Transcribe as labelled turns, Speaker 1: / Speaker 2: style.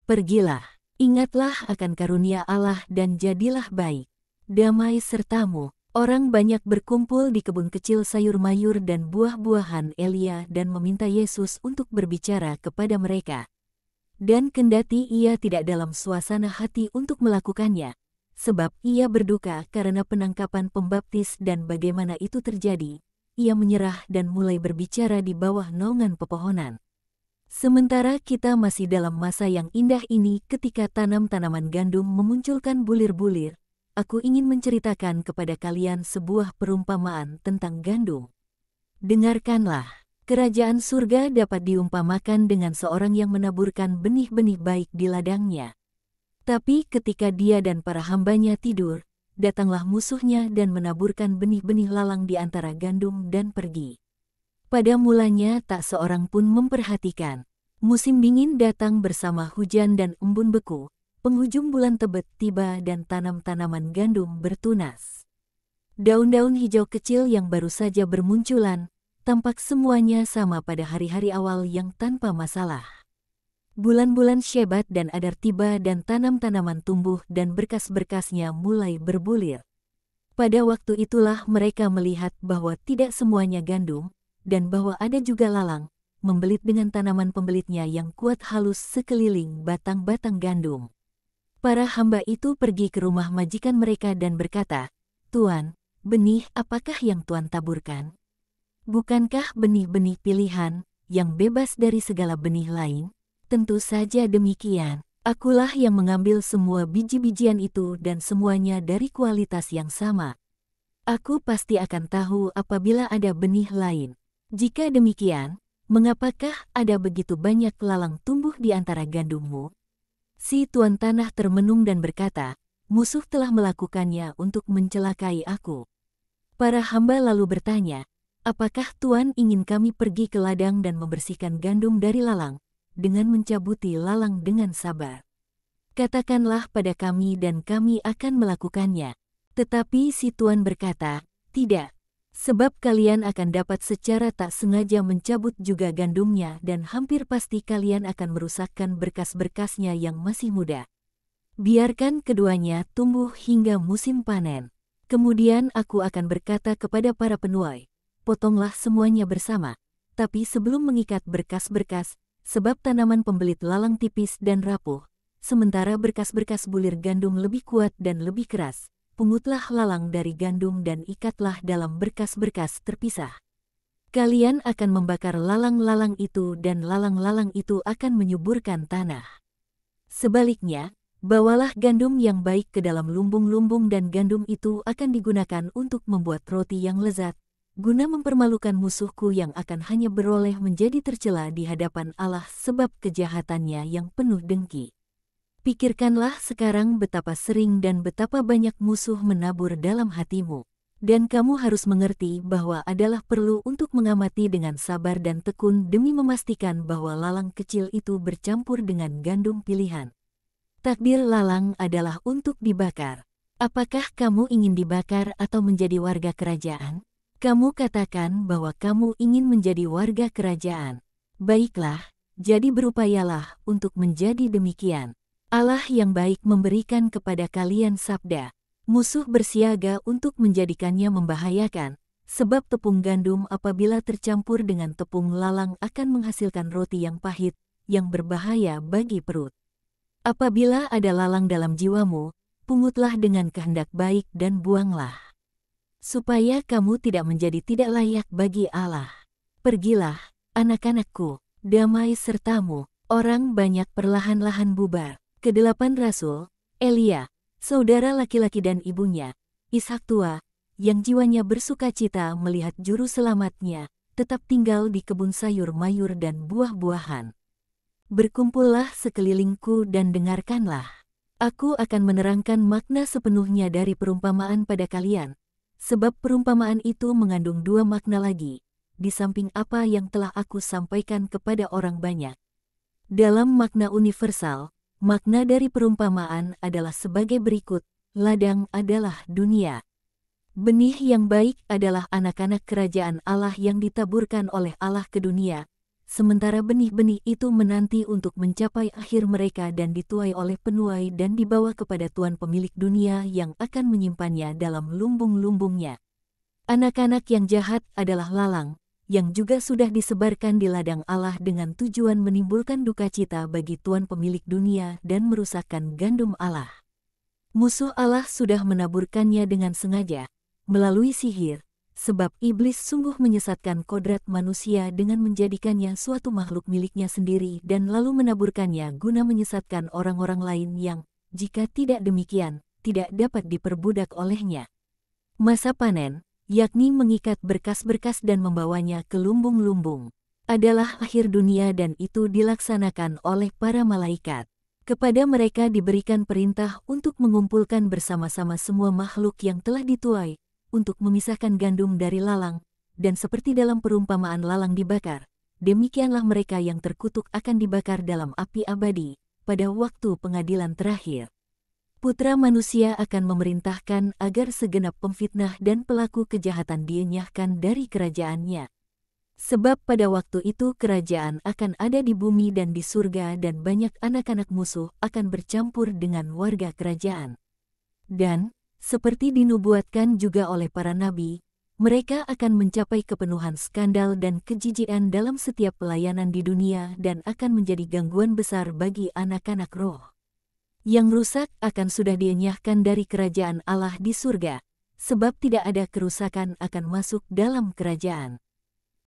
Speaker 1: Pergilah, ingatlah akan karunia Allah dan jadilah baik. Damai sertamu. Orang banyak berkumpul di kebun kecil sayur mayur dan buah-buahan Elia dan meminta Yesus untuk berbicara kepada mereka. Dan kendati ia tidak dalam suasana hati untuk melakukannya, sebab ia berduka karena penangkapan pembaptis dan bagaimana itu terjadi, ia menyerah dan mulai berbicara di bawah naungan pepohonan. Sementara kita masih dalam masa yang indah ini ketika tanaman gandum memunculkan bulir-bulir, aku ingin menceritakan kepada kalian sebuah perumpamaan tentang gandum. Dengarkanlah, kerajaan surga dapat diumpamakan dengan seorang yang menaburkan benih-benih baik di ladangnya. Tapi ketika dia dan para hambanya tidur, datanglah musuhnya dan menaburkan benih-benih lalang di antara gandum dan pergi. Pada mulanya tak seorang pun memperhatikan. Musim dingin datang bersama hujan dan embun beku. Penghujung bulan Tebet tiba dan tanaman gandum bertunas. Daun-daun hijau kecil yang baru saja bermunculan, tampak semuanya sama pada hari-hari awal yang tanpa masalah. Bulan-bulan Syebat dan Adar tiba dan tanaman tumbuh dan berkas-berkasnya mulai berbulir. Pada waktu itulah mereka melihat bahwa tidak semuanya gandum, dan bahwa ada juga lalang, membelit dengan tanaman pembelitnya yang kuat halus sekeliling batang-batang gandum. Para hamba itu pergi ke rumah majikan mereka dan berkata, "Tuan, benih apakah yang Tuan taburkan? Bukankah benih-benih pilihan, yang bebas dari segala benih lain?" "Tentu saja demikian. Akulah yang mengambil semua biji-bijian itu dan semuanya dari kualitas yang sama. Aku pasti akan tahu apabila ada benih lain. Jika demikian, mengapakah ada begitu banyak lalang tumbuh di antara gandummu?" Si tuan tanah termenung dan berkata, "Musuh telah melakukannya untuk mencelakai aku." Para hamba lalu bertanya, "Apakah Tuan ingin kami pergi ke ladang dan membersihkan gandum dari lalang, dengan mencabuti lalang dengan sabar? Katakanlah pada kami dan kami akan melakukannya." Tetapi si tuan berkata, "Tidak. Sebab kalian akan dapat secara tak sengaja mencabut juga gandumnya dan hampir pasti kalian akan merusakkan berkas-berkasnya yang masih muda. Biarkan keduanya tumbuh hingga musim panen. Kemudian aku akan berkata kepada para penuai, potonglah semuanya bersama, tapi sebelum mengikat berkas-berkas, sebab tanaman pembelit lalang tipis dan rapuh, sementara berkas-berkas bulir gandum lebih kuat dan lebih keras. Pungutlah lalang dari gandum dan ikatlah dalam berkas-berkas terpisah. Kalian akan membakar lalang-lalang itu dan lalang-lalang itu akan menyuburkan tanah. Sebaliknya, bawalah gandum yang baik ke dalam lumbung-lumbung dan gandum itu akan digunakan untuk membuat roti yang lezat, guna mempermalukan musuhku yang akan hanya beroleh menjadi tercela di hadapan Allah sebab kejahatannya yang penuh dengki. Pikirkanlah sekarang betapa sering dan betapa banyak musuh menabur dalam hatimu. Dan kamu harus mengerti bahwa adalah perlu untuk mengamati dengan sabar dan tekun demi memastikan bahwa lalang kecil itu bercampur dengan gandum pilihan. Takdir lalang adalah untuk dibakar. Apakah kamu ingin dibakar atau menjadi warga kerajaan? Kamu katakan bahwa kamu ingin menjadi warga kerajaan. Baiklah, jadi berupayalah untuk menjadi demikian. Allah yang baik memberikan kepada kalian sabda, musuh bersiaga untuk menjadikannya membahayakan, sebab tepung gandum apabila tercampur dengan tepung lalang akan menghasilkan roti yang pahit, yang berbahaya bagi perut. Apabila ada lalang dalam jiwamu, pungutlah dengan kehendak baik dan buanglah, supaya kamu tidak menjadi tidak layak bagi Allah. Pergilah, anak-anakku, damai sertamu. Orang banyak perlahan-lahan bubar. Kedelapan Rasul, Elia, saudara laki-laki dan ibunya, Ishak tua, yang jiwanya bersuka cita melihat juru selamatnya, tetap tinggal di kebun sayur mayur dan buah-buahan. Berkumpullah sekelilingku dan dengarkanlah. Aku akan menerangkan makna sepenuhnya dari perumpamaan pada kalian, sebab perumpamaan itu mengandung dua makna lagi, di samping apa yang telah aku sampaikan kepada orang banyak. Dalam makna universal, makna dari perumpamaan adalah sebagai berikut, ladang adalah dunia. Benih yang baik adalah anak-anak kerajaan Allah yang ditaburkan oleh Allah ke dunia, sementara benih-benih itu menanti untuk mencapai akhir mereka dan dituai oleh penuai dan dibawa kepada Tuhan pemilik dunia yang akan menyimpannya dalam lumbung-lumbungnya. Anak-anak yang jahat adalah lalang, yang juga sudah disebarkan di ladang Allah dengan tujuan menimbulkan duka cita bagi Tuhan pemilik dunia dan merusakkan gandum Allah. Musuh Allah sudah menaburkannya dengan sengaja, melalui sihir, sebab iblis sungguh menyesatkan kodrat manusia dengan menjadikannya suatu makhluk miliknya sendiri dan lalu menaburkannya guna menyesatkan orang-orang lain yang, jika tidak demikian, tidak dapat diperbudak olehnya. Masa panen, yakni mengikat berkas-berkas dan membawanya ke lumbung-lumbung, adalah akhir dunia dan itu dilaksanakan oleh para malaikat. Kepada mereka diberikan perintah untuk mengumpulkan bersama-sama semua makhluk yang telah dituai, untuk memisahkan gandum dari lalang, dan seperti dalam perumpamaan lalang dibakar, demikianlah mereka yang terkutuk akan dibakar dalam api abadi, pada waktu pengadilan terakhir. Putra manusia akan memerintahkan agar segenap pemfitnah dan pelaku kejahatan dienyahkan dari kerajaannya. Sebab pada waktu itu kerajaan akan ada di bumi dan di surga dan banyak anak-anak musuh akan bercampur dengan warga kerajaan. Dan, seperti dinubuatkan juga oleh para nabi, mereka akan mencapai kepenuhan skandal dan kejijikan dalam setiap pelayanan di dunia dan akan menjadi gangguan besar bagi anak-anak roh. Yang rusak akan sudah dienyahkan dari kerajaan Allah di surga, sebab tidak ada kerusakan akan masuk dalam kerajaan.